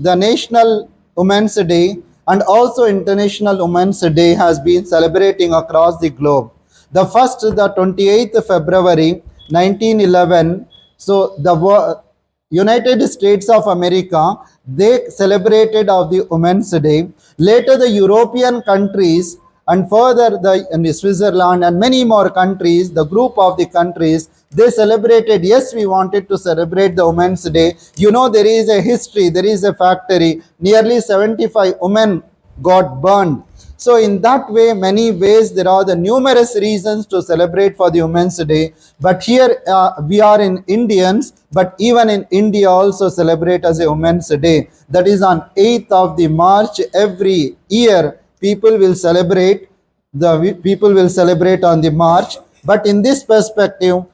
the National Women's Day and also International Women's Day has been celebrating across the globe. The first, the 28th February 1911, so the United States of America, they celebrated of the Women's Day. Later the European countries and further in Switzerland and many more countries, the group of the countries, they celebrated, yes, we wanted to celebrate the Women's Day. You know, there is a history, there is a factory, nearly 75 women got burned. So in that way, many ways, there are the numerous reasons to celebrate for the Women's Day. But here we are in Indians, but even in India also celebrate as a Women's Day. That is on 8th of the March every year. People will celebrate on the March. But in this perspective,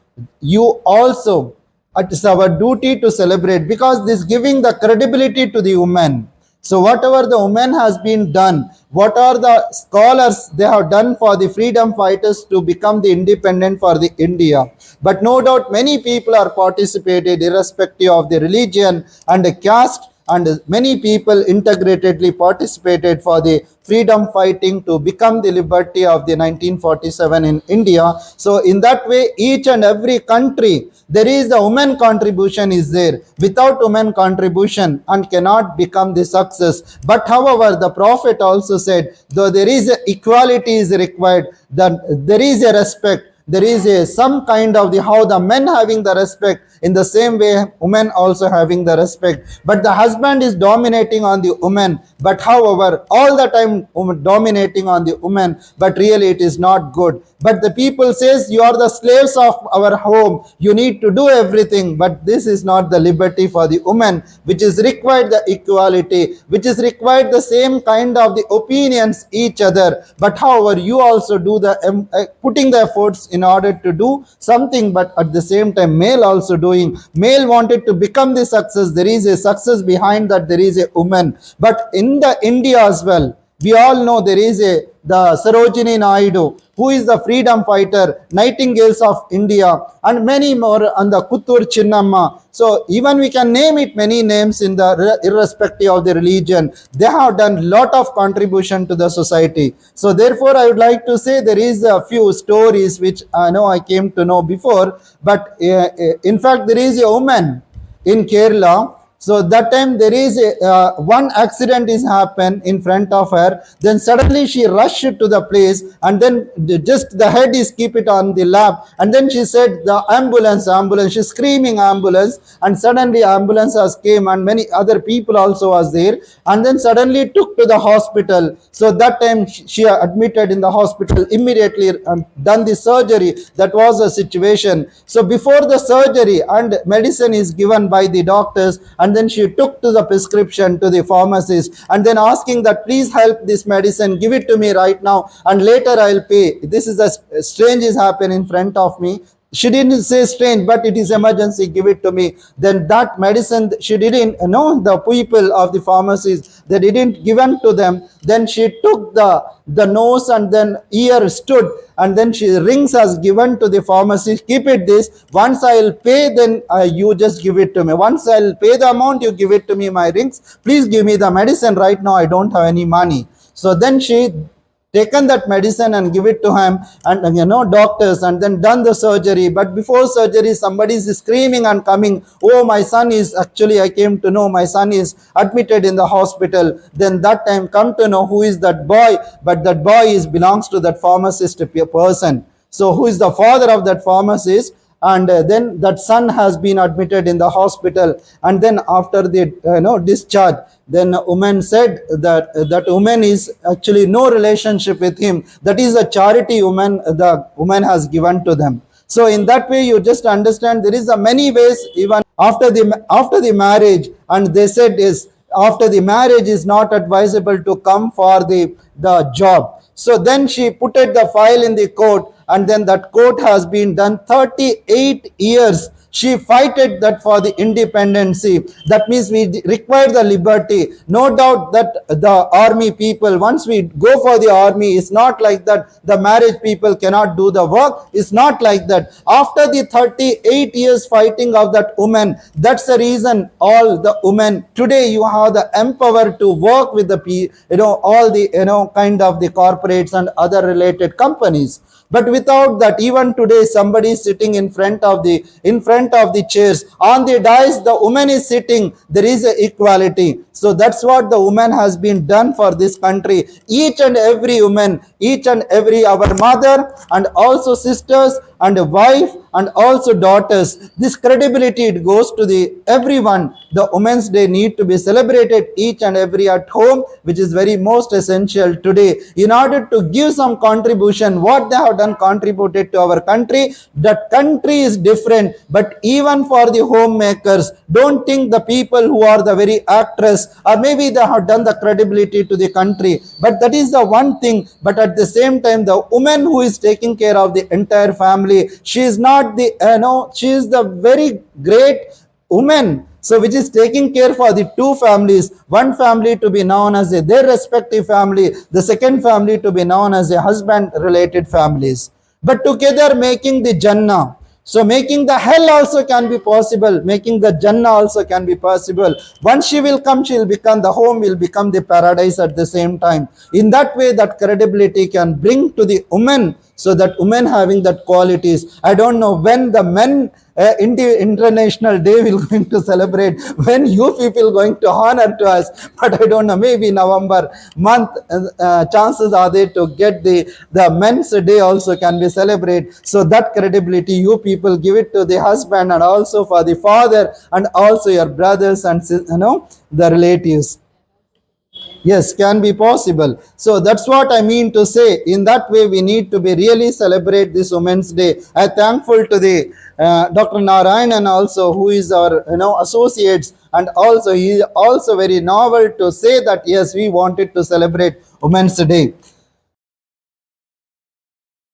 you also, it is our duty to celebrate, because this giving the credibility to the women. So whatever the women has been done, what are the scholars they have done for the freedom fighters to become the independent for the India. But no doubt many people are participated irrespective of the religion and the caste, and many people integratedly participated for the freedom fighting to become the liberty of the 1947 in India. So in that way, each and every country, there is the women contribution is there. Without women contribution and cannot become the success. But however, the Prophet also said, though there is a equality is required, that there is a respect, there is a some kind of the how the men having the respect, in the same way women also having the respect. But the husband is dominating on the woman, but however all the time dominating on the woman, but really it is not good. But the people says, you are the slaves of our home, you need to do everything. But this is not the liberty for the woman, which is required the equality, which is required the same kind of the opinions each other. But however, you also do the putting the efforts in order to do something, but at the same time male also doing. Male wanted to become the success, there is a success behind that, there is a woman. But in the India as well, we all know there is the Sarojini Naidu, who is the freedom fighter, Nightingales of India, and many more, and the Kuttur Chinnamma. So even we can name it many names in the irrespective of the religion. They have done lot of contribution to the society. So therefore, I would like to say there is a few stories which I know I came to know before, but in fact there is a woman in Kerala. So that time there is one accident is happened in front of her. Then suddenly she rushed to the place, and then just the head is keep it on the lap. And then she said, the ambulance. She's screaming ambulance, and suddenly ambulance has came, and many other people also was there. And then suddenly took to the hospital. So that time she admitted in the hospital, immediately done the surgery. That was the situation. So before the surgery and medicine is given by the doctors, and then she took to the prescription to the pharmacist, and then asking that, please help this medicine, give it to me right now, and later I'll pay. This is a strange is happening in front of me. She didn't say strange, but it is emergency, give it to me. Then that medicine, she didn't know, the people of the pharmacies, they didn't given to them. Then she took the nose, and then ear stood, and then she rings as given to the pharmacist, keep it this, once I'll pay, then you just give it to me. Once I'll pay the amount, you give it to me, my rings, please give me the medicine right now, I don't have any money. So then she taken that medicine and give it to him, and doctors, and then done the surgery. But before surgery, somebody is screaming and coming, oh, my son is actually, I came to know my son is admitted in the hospital. Then that time come to know who is that boy, but that boy belongs to that pharmacist person. So who is the father of that pharmacist? And then that son has been admitted in the hospital, and then after the discharge, then a woman said that woman is actually no relationship with him, that is a charity woman, the woman has given to them. So in that way, you just understand there is a many ways. Even after the marriage, and they said is after the marriage is not advisable to come for the job. So then she put it the file in the court, and then that court has been done 38 years. She fighted that for the independency. That means we require the liberty. No doubt that the army people, once we go for the army, it's not like that the marriage people cannot do the work. It's not like that. After the 38 years fighting of that woman, that's the reason all the women today you have the empower to work with the all the kind of the corporates and other related companies. But without that, even today somebody is sitting in front of the chairs. On the dais the woman is sitting, there is a equality. So that's what the woman has been done for this country. Each and every woman, each and every our mother and also sisters and wife and also daughters, this credibility it goes to the everyone. The Women's Day need to be celebrated each and every at home, which is very most essential today, in order to give some contribution what they have done contributed to our country. That country is different, but even for the homemakers, don't think the people who are the very actress or maybe they have done the credibility to the country, but that is the one thing. But at the same time, the woman who is taking care of the entire family, she is not the she is the very great woman, so which is taking care for the two families. One family to be known as their respective family, the second family to be known as a husband related families, but together making the Jannah. So making the hell also can be possible, making the Jannah also can be possible. Once she will come, she will become, the home will become the paradise at the same time. In that way, that credibility can bring to the women, so that women having that qualities. I don't know when the men international day will going to celebrate, when you people going to honor to us, but I don't know, maybe November month chances are there to get the men's day also can be celebrated. So that credibility you people give it to the husband and also for the father and also your brothers and the relatives. Yes, can be possible. So that's what I mean to say. In that way, we need to be really celebrate this Women's Day. I thankful to the Dr. Narayan and also who is our associates, and also he is also very novel to say that yes, we wanted to celebrate Women's Day.